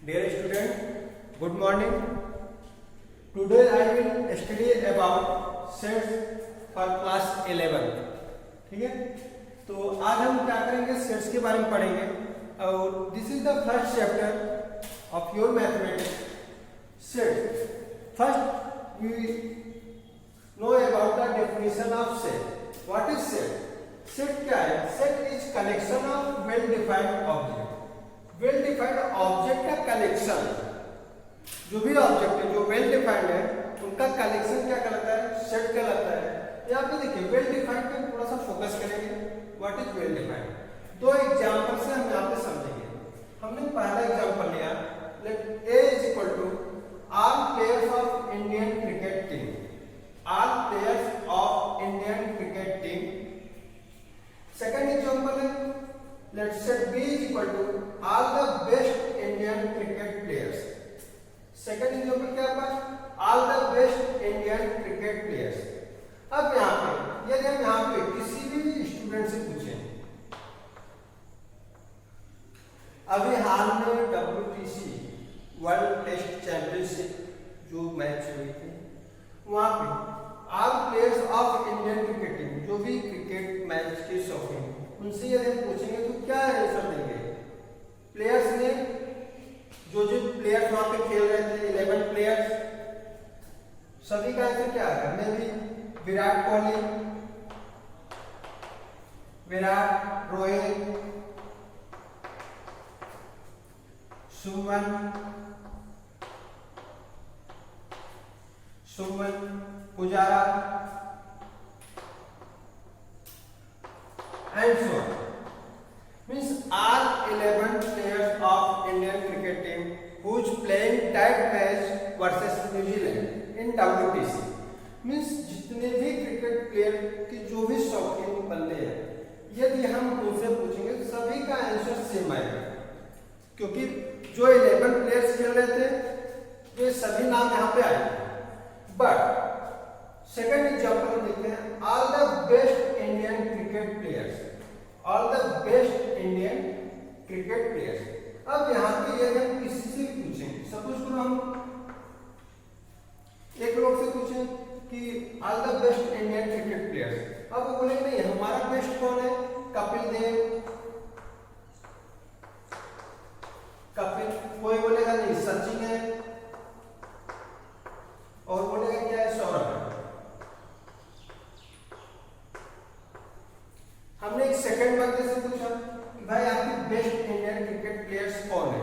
Dear student, good morning. Today I will study about sets for class 11. ठीक है, तो आज हम क्या करेंगे, सेट्स के बारे में पढ़ेंगे और this is the first chapter of your mathematics sets. First we know about the definition of set. What is set? Set क्या है? Set is collection of well defined object. Well defined object का collection, जो भी object है जो well defined है उनका collection क्या कहलाता है? सेट कहलाता है. यहाँ पे देखिए वेल डिफाइंड पे थोड़ा सा फोकस करेंगे. What is well defined? दो एग्जांपल से हम यहाँ पे समझेंगे. हमने पहला एग्जांपल लिया, let A is equal to all players of Indian cricket team. All players of Indian cricket team. Second example है, let's set b is equal to all the best Indian cricket players. Second example क्या है? all the best Indian cricket players. अब यहाँ पे यदि हम यहाँ पे किसी भी स्टूडेंट से पूछें, अभी हाल में WTC वर्ल्ड टेस्ट चैंपियनशिप जो मैच हुई थी, वहां पे all players of Indian cricket team, जो भी क्रिकेट मैच के शौकीन, उनसे यदि हम पूछेंगे तो क्या आंसर देंगे? प्लेयर्स ने जो प्लेयर्स वहां पे खेल रहे थे 11 प्लेयर्स, सभी का आंसर क्या आएगा? मैं भी विराट कोहली, विराट, रोहित, सुमन, Pujara and so on. Means all 11 players of Indian cricket team who's playing that match versus New Zealand in WTC. Means जितने भी क्रिकेट प्लेयर के जो भी शौकीन बंदे हैं, यदि हम उनसे पूछेंगे तो सभी का आंसर सेम आएगा, क्योंकि जो 11 प्लेयर्स खेल रहे थे ये सभी नाम यहाँ पे आए. बट सेकंड एग्जांपल देखते हैं, all the best Indian cricket players. All the best Indian cricket players. अब यहाँ पे यदि हम किसी से पूछें, सपोज करो हम एक लोग से पूछें कि all the best Indian cricket players, अब वो बोलेंगे नहीं हमारा बेस्ट कौन है? कपिल देव. कोई बोलेगा नहीं सचिन है, और बोलेगा क्या है? सौरभ है. हमने एक सेकंड बंदे से पूछा कि भाई आपके बेस्ट इंडियन क्रिकेट प्लेयर्स कौन है,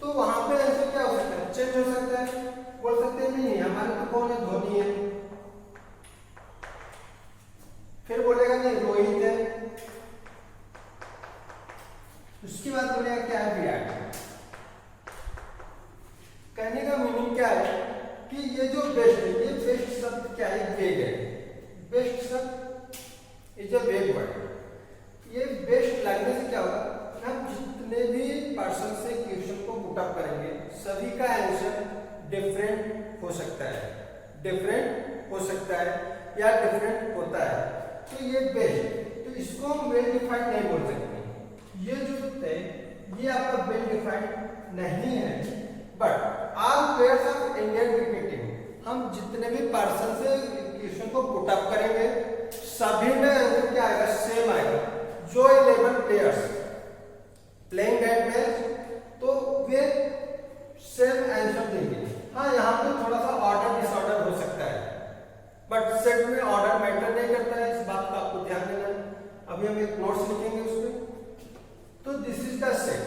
तो वहां पे आंसर क्या हो सकता है? चेंज हो सकता है. बोल सकते हैं नहीं हमारे तो कौन है? धोनी है. फिर बोलेगा नहीं रोहित है. उसके बाद बोलेगा क्या है? विराट. कहने का मीनिंग क्या है कि ये जो बेस्ट है, ये बेस्ट शब्द क्या है? वेग है. बेस्ट शब्द इज अ वेग वर्ड. ये बेस्ट लगने से क्या होगा? हम जितने भी पर्सन से क्वेश्चन को पुट अप करेंगे सभी का आंसर डिफरेंट हो सकता है. डिफरेंट हो सकता है या डिफरेंट होता है. तो ये बेस्ट, तो इसको हम वेल डिफाइंड नहीं बोल सकते. ये जो है ये आपका वेल डिफाइंड नहीं है. But all players of Indian cricket team, हम जितने भी पर्सन से क्वेश्चन को पुट अप करेंगे सभी में आंसर क्या आएगा? सेम आएगा. जो 11 प्लेयर्स प्लेइंग दैट मैच, तो वे सेम आंसर देंगे. हाँ, यहाँ पे थोड़ा सा ऑर्डर डिसऑर्डर हो सकता है, बट सेट में ऑर्डर मैटर नहीं करता है. इस बात का आपको ध्यान देना है. अभी हम एक नोट्स लिखेंगे उसमें. तो this is the set.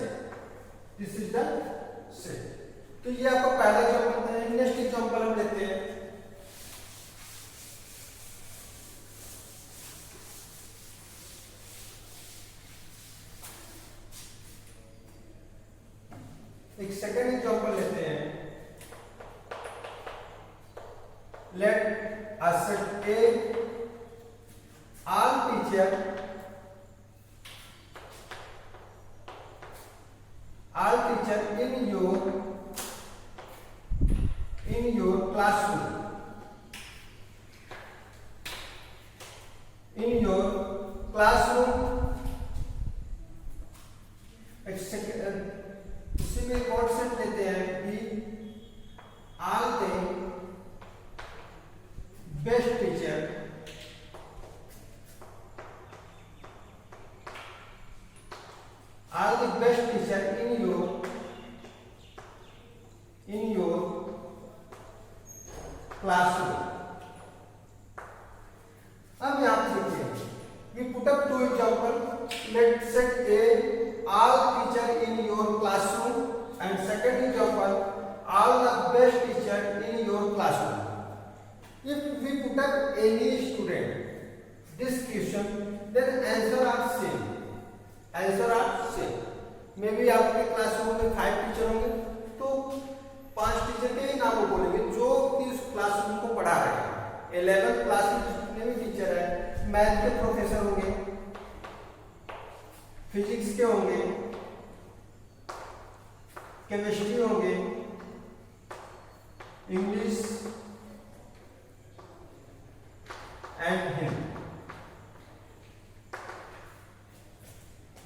This is the set. तो ये आपको पहला एग्जांपल है. नेक्स्ट एग्जांपल हम लेते हैं. एक सेकंड एग्जांपल लेते हैं. Let us set A all teacher in your classroom. In your classroom. इसी में एक और सेट देते हैं we are the best teacher are the best teacher in your classroom. अब यहाँ पे देखिए, we put up two example. Let's set A, all teacher in your classroom, and second example, all the best teacher in your classroom. If we put up any student this question, then answer are same. Answer are same. Maybe आपके classroom में 5 teacher होंगे तो 5 teacher के ही नाम बोलेंगे जो कि उस क्लासरूम को पढ़ा रहे हैं। 11th क्लास में जितने भी टीचर है, मैथ के प्रोफेसर होंगे, फिजिक्स के होंगे, केमिस्ट्री होंगे, इंग्लिश एंड हिंदी।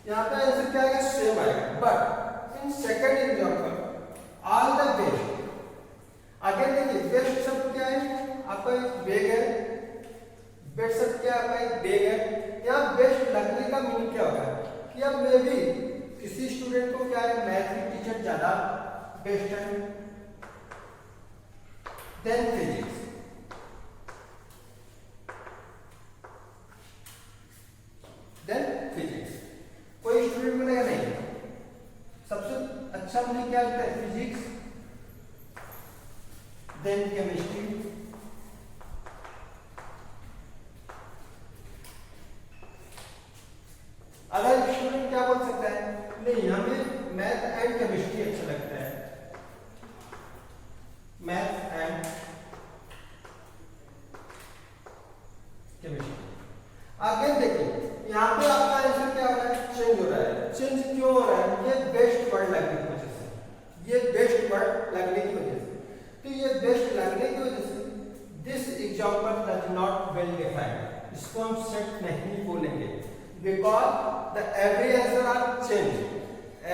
यहाँ पे आंसर क्या आएगा? सेम आएगा। But in second example all the best, again देखिए बेस्ट शब्द क्या है? आपका एक बैग है, बेस्ट शब्द क्या है? आपका एक बैग है। यहाँ बेस्ट लगने का मीनिंग क्या होगा कि अब मे बी किसी स्टूडेंट को क्या है, मैथ की टीचर ज्यादा बेस्ट है देन फिजिक्स, कोई स्टूडेंट बोलेगा नहीं सबसे अच्छा मुझे क्या लगता है फिजिक्स, देन केमिस्ट्री, अगर स्टूडेंट क्या बोल सकता है, नहीं हमें मैथ एंड केमिस्ट्री अच्छा लगता है, मैथ एंड केमिस्ट्री। आगे देखिए यहाँ पे आपका आंसर क्या हो रहा है? चेंज हो रहा है। चेंज क्यों हो रहा है? ये बेस्ट वर्ड लगने की वजह से, ये बेस्ट वर्ड लगने की वजह से। तो ये बेस्ट लगने की वजह से this example does not well defined, इसको हम सेट नहीं बोलेंगे because the every answer are change,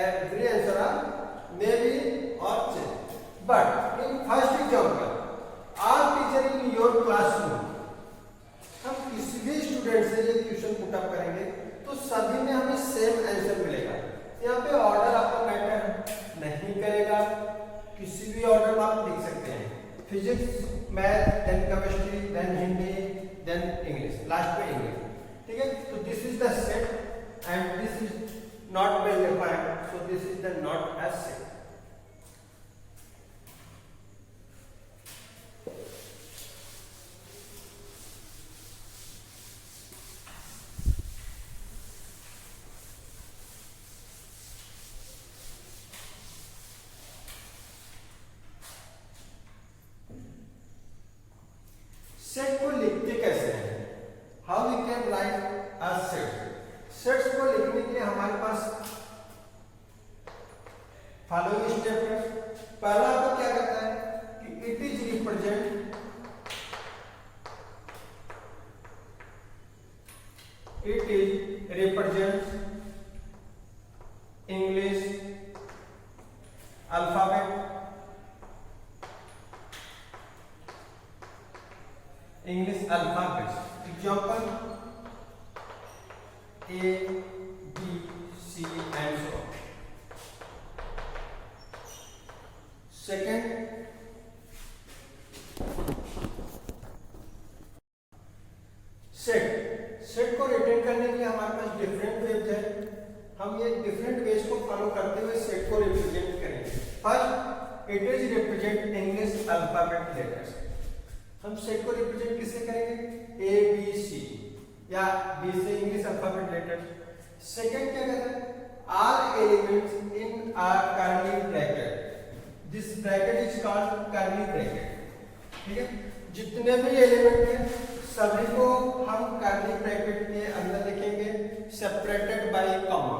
every answer are may be और change. But in first example our teacher in your classroom, हम किसी भी स्टूडेंट से ये क्वेश्चन पुट अप करेंगे तो सभी में हमें सेम आंसर मिलेगा। यहाँ पे ऑर्डर आपको मैटर नहीं करेगा, किसी भी ऑर्डर में आप लिख सकते हैं, physics, math, then chemistry, then Hindi, then English, last में इंग्लिश। ठीक है, तो this is the set and this is not well defined, so this is the not as set. Set को लिखते कैसे हैं? How we can write a set? Sets को लिखने के लिए हमारे पास फॉलोइंग स्टेप है। पहला आपको क्या करता है कि it is represent, it is represent English alphabet, English alphabets. Example A, B, C, and so on. Second, set को रिटेन करने के लिए हमारे पास डिफरेंट वेज है। हम ये डिफरेंट वेज को फॉलो करते हुए सेट को रिप्रेजेंट करेंगे। First, it is represent English alphabet letters. हम सेट को रिप्रेजेंट किससे करेंगे? ए बी सी या बी से इंग्लिश अल्फाबेट लेटर्स। सेकंड क्या कहता है? Are elements in are curly bracket, this bracket is called curly bracket. ठीक है, जितने भी एलिमेंट हैं सभी को हम कर्ली ब्रैकेट के अंदर लिखेंगे, सेपरेटेड बाय कॉमा।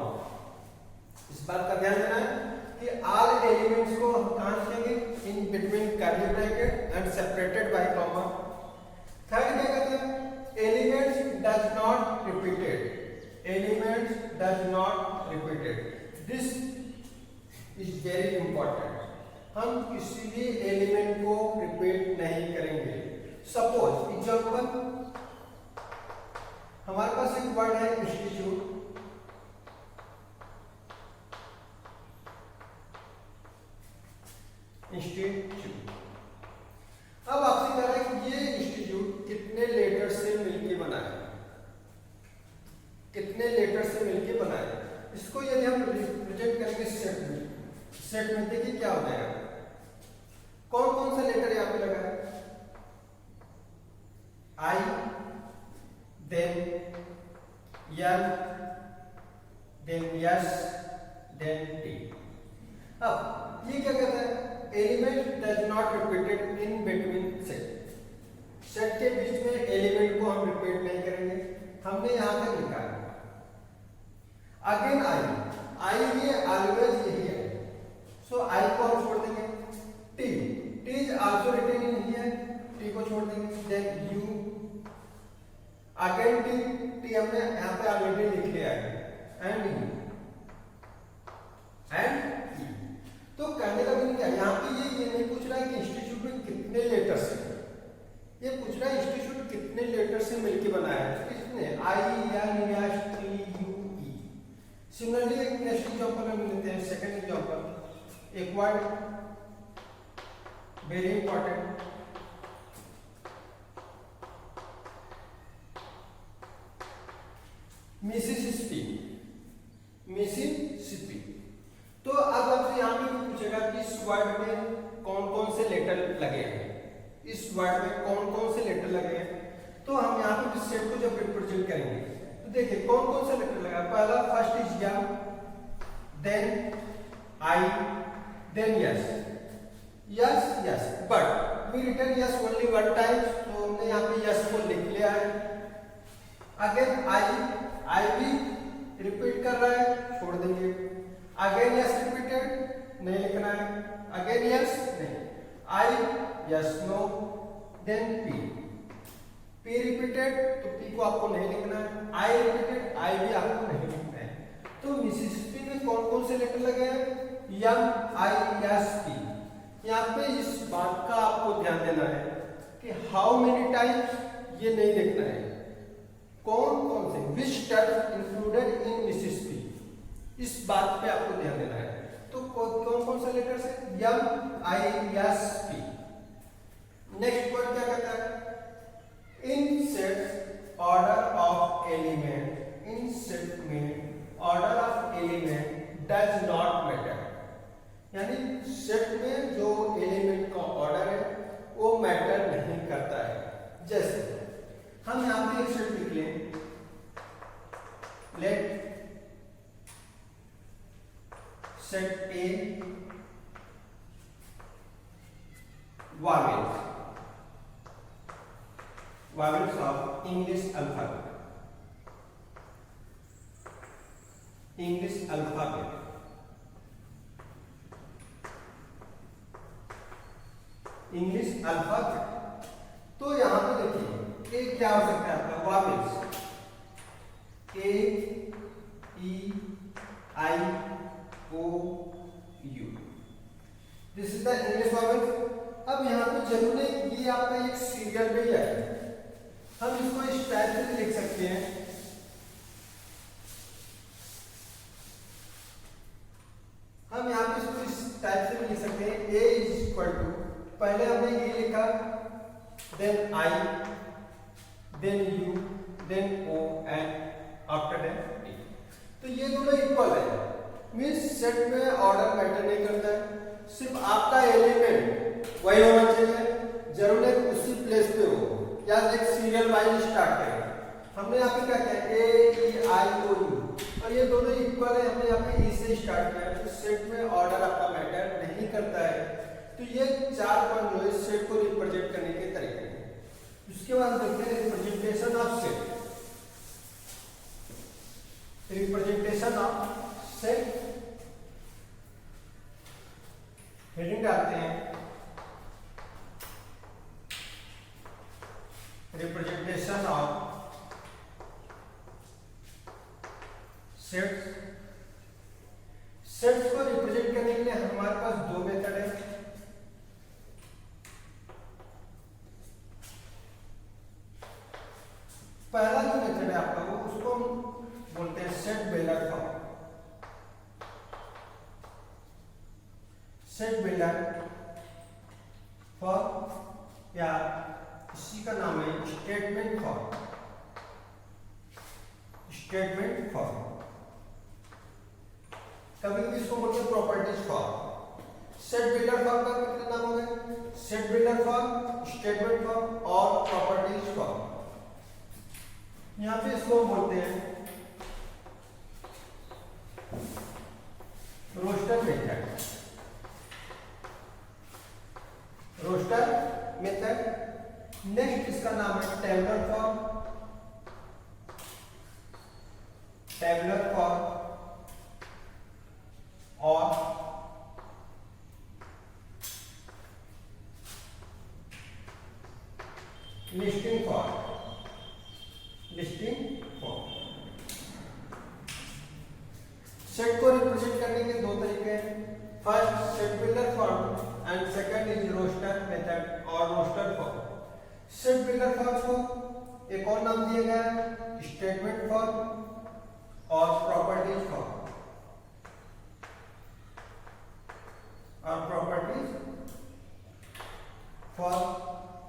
इस बात का ध्यान देना है कि ऑल एलिमेंट्स को हम कहां लिखेंगे? In between curly bracket and separated by comma. Third क्या कहते हैं? Elements does not repeated, elements does not repeated, this is very important. हम किसी भी एलिमेंट को रिपीट नहीं करेंगे। सपोज एग्जांपल, हमारे पास एक वर्ड है इंस्टीट्यूट, इंस्टीट्यूट। अब आपसे कह रहा है कि ये इंस्टीट्यूट कितने लेटर से मिलके बना है, कितने लेटर से मिलके बना है। इसको यदि हम रिप्रेजेंट करेंगे सेट में, सेट में देखिए क्या हो जाएगा, कौन कौन सा लेटर यहाँ पे लगा है, I, then N, then S, then T. अब ये क्या कहता है, element does not repeated in between set. Set के बीच में एलिमेंट को हम रिपीट नहीं करेंगे, हमने यहां तक लिखा है। अगेन आई ये ऑलवेज यही है, सो आई को हम छोड़ देंगे। T, T is also written in here, T को छोड़ देंगे। Then U, again T, T हमने यहाँ पे ऑलरेडी लिख लिया है, एंड यू, एंड ई। तो कहने का मतलब क्या है, यहाँ पे ये नहीं पूछ रहा है कि इंस्टीट्यूट में कितने लेटर्स हैं, ये पूछ रहा है इंस्टीट्यूट कितने लेटर से मिलके बना है, कितने, I, N, S, T, U, E. Similarly एक नेक्स्ट एग्जांपल हम लेते हैं, सेकंड एग्जांपल, एक word very important, Mississippi, Mississippi. तो अब आपसे यहाँ पे पूछेगा कि इस वर्ड में कौन कौन से लेटर लगे हैं, इस वर्ड में कौन कौन से लेटर लगे हैं। तो हम यहाँ पे सेट को जब रिप्रेजेंट करेंगे तो देखिए कौन कौन सा लेटर लगा, पहला फर्स्ट इज या, then I, then S, S S, but we return S only one time, तो हमने यहाँ पे यस को लिख लिया है। अगेन आई भी रिपीट कर रहा है, छोड़ देंगे। अगेन यस रिपीटेड, नहीं लिखना है। अगेन यस, नहीं। I, yes, no, then P, P repeated, तो पी को आपको नहीं लिखना है। आई रिपीटेड, आई भी आपको नहीं लिखना है। तो मिसिसिपी में कौन कौन से लेटर लगे हैं, एम, आई, एस, पी। यहाँ पे इस बात का आपको ध्यान देना है कि हाउ मेनी टाइम्स ये नहीं लिखना है, कौन कौन से, which term included in Mississippi, इस बात पे आपको ध्यान देना है। तो कौन कौन सा लेटर्स है, M, I, S, P. Next word क्या कहता है, in set order of element, इन सेट में order of element does not matter, यानी सेट में जो एलिमेंट का ऑर्डर है वो मैटर नहीं करता है। जैसे हम यहां पे एक सेट लिख लें, let set A vowels, vowels of English alphabet, English alphabet, English alphabet। तो यहां पे देखिए ए क्या हो सकता है आपका, vowels, A, E, I, O, U, this is the English vowels। अब यहाँ पे जरूरी ये आपका एक सीरियल भी है, हम इसको इस टाइप से लिख सकते हैं, हम यहाँ पे इसको इस टाइप से भी लिख सकते हैं, ए इज इक्वल टू, पहले हमने ए लिखा, then I, then U, then O, and after that D. तो ये दोनों इक्वल है, मीन्स सेट में ऑर्डर मैटर नहीं करता है, सिर्फ आपका एलिमेंट वही होना चाहिए, जरूर एक उसी प्लेस पे हो, या एक सीरियल वाइज स्टार्ट करें। हमने यहाँ पे क्या किया, ए, ई, आई, ओ, यू, और ये दोनों इक्वल है, हमने यहाँ पे ई से स्टार्ट किया, तो सेट में ऑर्डर आपका मैटर नहीं करता है। तो ये 4 पॉइंट जो है सेट को रिप्रेजेंट करने के तरीके हैं। उसके बाद देखते हैं representation of set, representation of set, heading डालते हैं, रिप्रेजेंटेशन ऑफ सेट्स। सेट्स को रिप्रेजेंट करने के लिए हमारे पास 2 मेथड है, सेट बिल्डर फॉर या इसी का नाम है स्टेटमेंट फॉर। स्टेटमेंट फॉर कभी इसको बोलते हैं properties form. Set builder form का कितने नाम हो गए? Set builder form, statement form और प्रॉपर्टीज फॉर। यहां पे इसको बोलते हैं roster method. Roster method. Next इसका नाम है टेबलर फॉर्म। टेबलर फॉर्म और listing form. Listing form. Set को रिप्रेजेंट करने के दो तरीके हैं। First set builder form and second is roster method और roster form. Set builder form को एक और नाम दिया गया है स्टेटमेंट फॉर्म और प्रॉपर्टीज फॉर्म। और प्रॉपर्टीज फॉर्म।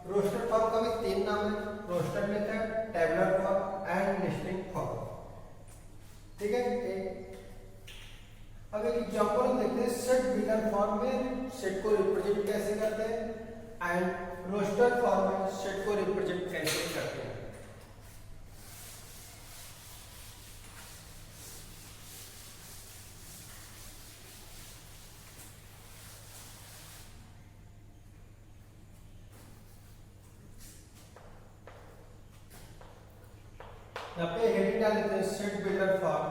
रोस्टर फॉर्म का भी तीन नाम है, roster method, tabular form and listing form. ठीक है। अब एक एग्जांपल हम देखते हैं सेट बिल्डर फॉर्म में सेट को रिप्रेजेंट कैसे करते हैं एंड रोस्टर फॉर्म में सेट को रिप्रेजेंट कैसे करते हैं। यहाँ पे हेडिंग डाल देते हैं set builder form.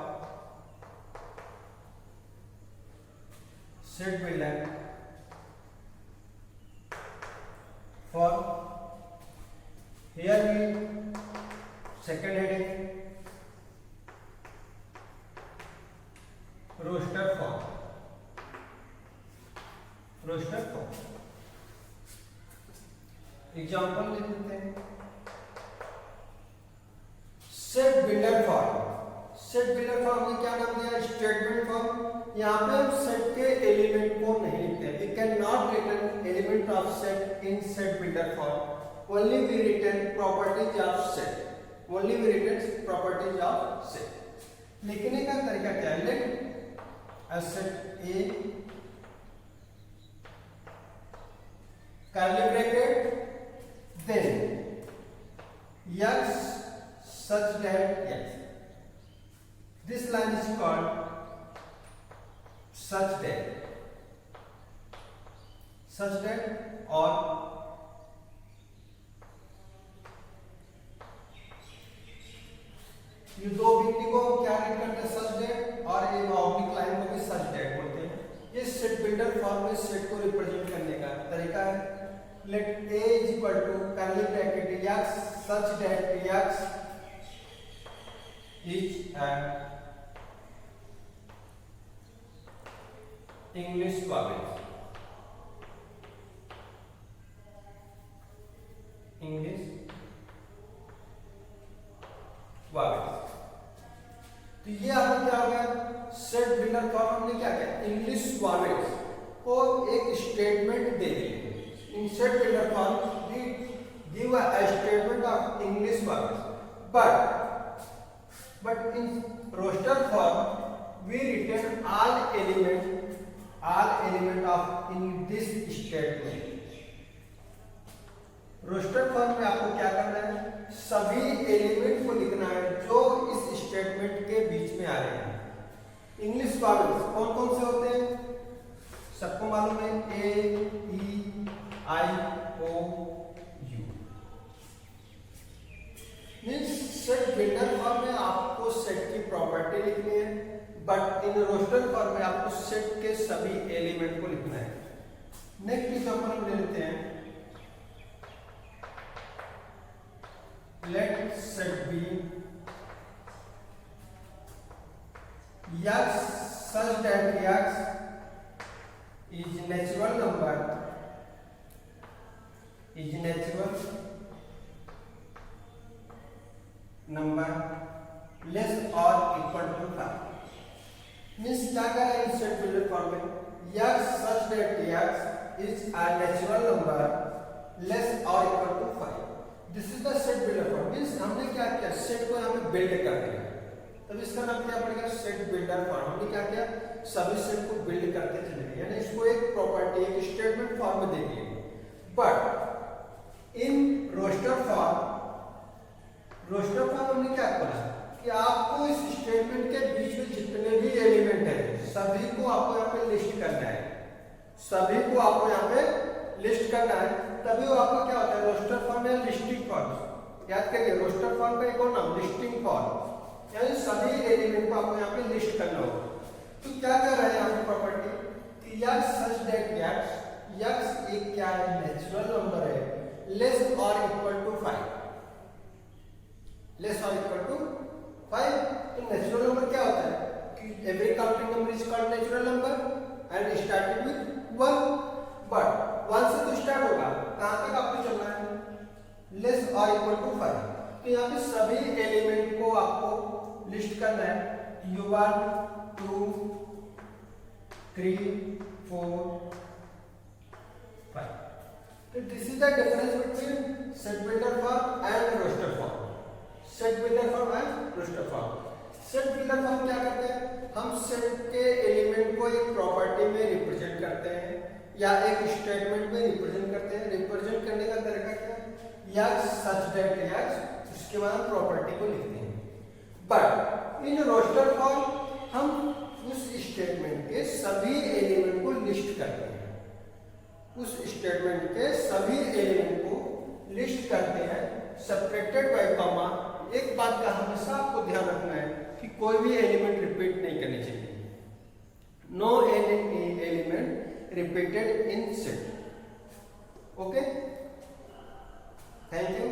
Set builder for here we second heading roster form. Roster form example ले लेते हैं। Set builder form. Set builder form ने क्या नाम दिया? Statement form. यहाँ पे हम सेट के एलिमेंट को नहीं लिखते। We can not return element of set in set builder form. Only we return properties of set. Only we return properties of set. लिखने का तरीका क्या है? Let a set A curly bracket then x such that yes, this line is called such that और ये दो बिंदु को क्या लिख करते हैं? सच डेट और एक ऑब्लिक लाइन को भी सच डेट बोलते हैं। ये सेट बिल्डर फॉर्म में सेट को रिप्रेजेंट करने का तरीका है। Let a is equal to curly bracket x such that x is an English vowel। English vowel। तो ये आपको क्या हो गया? सेट बिल्डर फॉर्म हमने क्या किया? इंग्लिश वॉवेल्स को एक स्टेटमेंट दे दिए। In set builder form we give a statement of English vowels but in roster form we return all element of in this statement। Roster form में आपको क्या करना है? सभी एलिमेंट को लिखना है जो इस स्टेटमेंट के बीच में आ रहे हैं। इंग्लिश वॉवेल्स कौन कौन से होते हैं? सबको मालूम है, A, E, I, O, U. Means set builder form में आपको सेट की प्रॉपर्टी लिखनी है, बट इन रोस्टर फॉर्म में आपको सेट के सभी एलिमेंट को लिखना है। नेक्स्ट एग्जांपल हम ले लेते हैं। Let set B x such that x is natural number less or equal to 5। Means क्या कर रहे हैं सेट बिल्डर फॉर्म में? x such that x is a natural number less or equal to 5. This is the set builder form. Means हमने क्या किया, set को यहाँ पे बिल्ड कर दिया, तब इसका नाम क्या पड़ेगा, सेट बिल्डर फॉर्म। हमने क्या किया, सभी सेट को बिल्ड करते चले गए, यानी इसको एक प्रॉपर्टी एक स्टेटमेंट फॉर्म में दे दिए। बट इन रोस्टर फॉर्म हमने क्या करा कि आपको इस स्टेटमेंट के बीच में जितने भी एलिमेंट है सभी को आपको यहाँ पे लिस्ट करना है, सभी को आपको यहाँ पे लिस्ट करना है, तभी वो आपका क्या होता है, रोस्टर फॉर्म या लिस्टिंग फॉर्म। याद करिए, रोस्टर फॉर्म का एक और नाम लिस्टिंग फॉर्म, यानी सभी एलिमेंट को आपको यहाँ पे लिस्ट करना होगा। तो क्या कर रहा है यहाँ पे property, x such that x एक क्या है, नेचुरल नंबर है, लेस और इक्वल टू 5, लेस और इक्वल टू 5। तो नेचुरल नंबर क्या होता है कि every counting number is called natural number and started with 1, but 1 से तो स्टार्ट होगा, कहां तक आपको चलना है, लेस और इक्वल टू 5। तो यहाँ पे सभी एलिमेंट को आपको लिस्ट करना है, u1 2 3 4 5। तो this is the difference between set builder form and roster form. Set builder form and roster form. Set builder form क्या करते हैं, हम सेट के एलिमेंट को एक प्रॉपर्टी में रिप्रेजेंट करते हैं या एक स्टेटमेंट में रिप्रेजेंट करते हैं। रिप्रेजेंट करने का तरीका क्या है, यक्स सच दैट यक्स, उसके बाद हम प्रॉपर्टी को लिखते हैं। बट इन रोस्टर फॉर्म हम उस स्टेटमेंट के सभी एलिमेंट को लिस्ट करते हैं, उस स्टेटमेंट के सभी एलिमेंट को लिस्ट करते हैं सेपरेटेड बाय कॉमा। एक बात का हमेशा आपको ध्यान रखना है कि कोई भी एलिमेंट रिपीट नहीं करनी चाहिए, no element repeated in set. Okay, thank you.